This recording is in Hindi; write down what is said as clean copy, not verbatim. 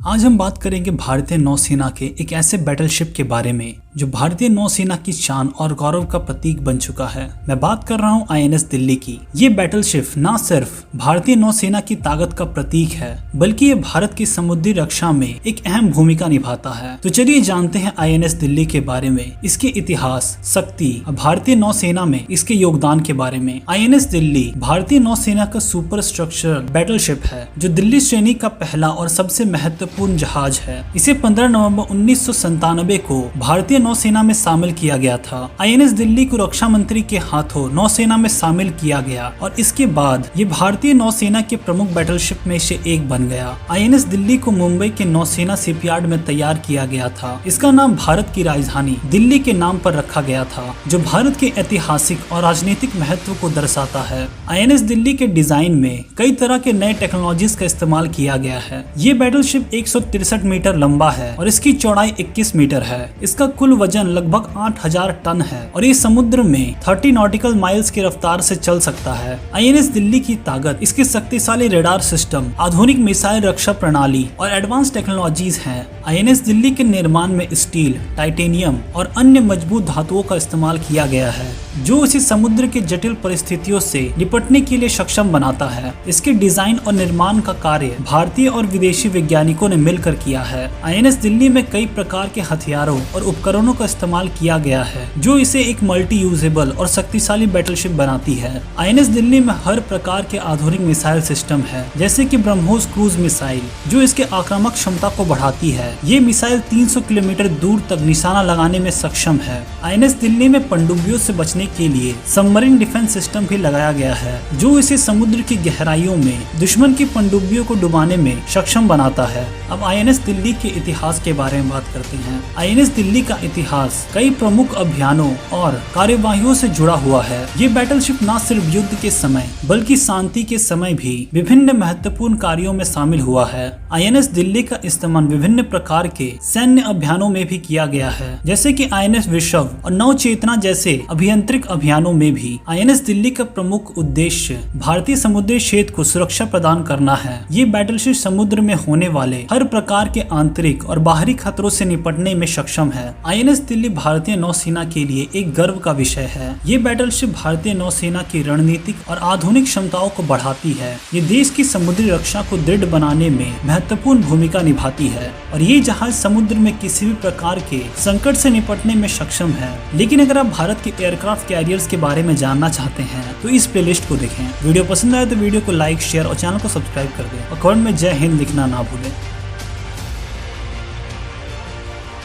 आज हम बात करेंगे भारतीय नौसेना के एक ऐसे बैटलशिप के बारे में जो भारतीय नौसेना की शान और गौरव का प्रतीक बन चुका है। मैं बात कर रहा हूँ आईएनएस दिल्ली की। ये बैटलशिप न सिर्फ भारतीय नौसेना की ताकत का प्रतीक है बल्कि ये भारत की समुद्री रक्षा में एक अहम भूमिका निभाता है। तो चलिए जानते हैं आईएनएस दिल्ली के बारे में, इसके इतिहास, शक्ति और भारतीय नौसेना में इसके योगदान के बारे में। आईएनएस दिल्ली भारतीय नौसेना का सुपर स्ट्रक्चरल बैटलशिप है जो दिल्ली श्रेणी का पहला और सबसे महत्वपूर्ण जहाज है। इसे 15 नवंबर 1997 को भारतीय नौसेना में शामिल किया गया था। आईएनएस दिल्ली को रक्षा मंत्री के हाथों नौसेना में शामिल किया गया और इसके बाद ये भारतीय नौसेना के प्रमुख बैटलशिप में से एक बन गया। आईएनएस दिल्ली को मुंबई के नौसेना शिपयार्ड में तैयार किया गया था। इसका नाम भारत की राजधानी दिल्ली के नाम पर रखा गया था जो भारत के ऐतिहासिक और राजनीतिक महत्व को दर्शाता है। आईएनएस दिल्ली के डिजाइन में कई तरह के नए टेक्नोलॉजीज का इस्तेमाल किया गया है। ये बैटलशिप 163 मीटर लंबा है और इसकी चौड़ाई 21 मीटर है। इसका कुल वजन लगभग 8000 टन है और ये समुद्र में 30 नॉटिकल माइल्स की रफ्तार से चल सकता है। आईएनएस दिल्ली की ताकत इसके शक्तिशाली रेडार सिस्टम, आधुनिक मिसाइल रक्षा प्रणाली और एडवांस टेक्नोलॉजीज हैं। आईएनएस दिल्ली के निर्माण में स्टील, टाइटेनियम और अन्य मजबूत धातुओं का इस्तेमाल किया गया है जो इसे समुद्र के जटिल परिस्थितियों से निपटने के लिए सक्षम बनाता है। इसके डिजाइन और निर्माण का कार्य भारतीय और विदेशी वैज्ञानिकों ने मिलकर किया है। आईएनएस दिल्ली में कई प्रकार के हथियारों और उपकरणों का इस्तेमाल किया गया है जो इसे एक मल्टी यूजेबल और शक्तिशाली बैटलशिप बनाती है। आईएनएस दिल्ली में हर प्रकार के आधुनिक मिसाइल सिस्टम है जैसे कि ब्रह्मोस क्रूज मिसाइल जो इसके आक्रामक क्षमता को बढ़ाती है। ये मिसाइल 300 किलोमीटर दूर तक निशाना लगाने में सक्षम है। आईएनएस दिल्ली में पनडुब्बियों से बचने के लिए सबमरीन डिफेंस सिस्टम भी लगाया गया है जो इसे समुद्र की गहराइयों में दुश्मन की पनडुब्बियों को डुबाने में सक्षम बनाता है। अब आईएनएस दिल्ली के इतिहास के बारे में बात करते हैं। आईएनएस दिल्ली का इतिहास कई प्रमुख अभियानों और कार्यवाहियों से जुड़ा हुआ है। ये बैटलशिप न सिर्फ युद्ध के समय बल्कि शांति के समय भी विभिन्न महत्वपूर्ण कार्यों में शामिल हुआ है। आईएनएस दिल्ली का इस्तेमाल विभिन्न प्रकार के सैन्य अभियानों में भी किया गया है जैसे कि आईएनएस विश्व और नवचेतना जैसे अभियंत्रिक अभियानों में भी। आईएनएस दिल्ली का प्रमुख उद्देश्य भारतीय समुद्री क्षेत्र को सुरक्षा प्रदान करना है। ये बैटलशिप समुद्र में होने वाले हर प्रकार के आंतरिक और बाहरी खतरों से निपटने में सक्षम है। आईएनएस दिल्ली भारतीय नौसेना के लिए एक गर्व का विषय है। ये बैटलशिप भारतीय नौसेना की रणनीतिक और आधुनिक क्षमताओं को बढ़ाती है। ये देश की समुद्री रक्षा को दृढ़ बनाने में महत्वपूर्ण भूमिका निभाती है और ये जहाज समुद्र में किसी भी प्रकार के संकट से निपटने में सक्षम है। लेकिन अगर आप भारत के एयरक्राफ्ट कैरियर्स के बारे में जानना चाहते हैं तो इस प्लेलिस्ट को देखें। वीडियो पसंद आए तो वीडियो को लाइक, शेयर और चैनल को सब्सक्राइब कर दें और कमेंट में जय हिंद लिखना ना भूलें।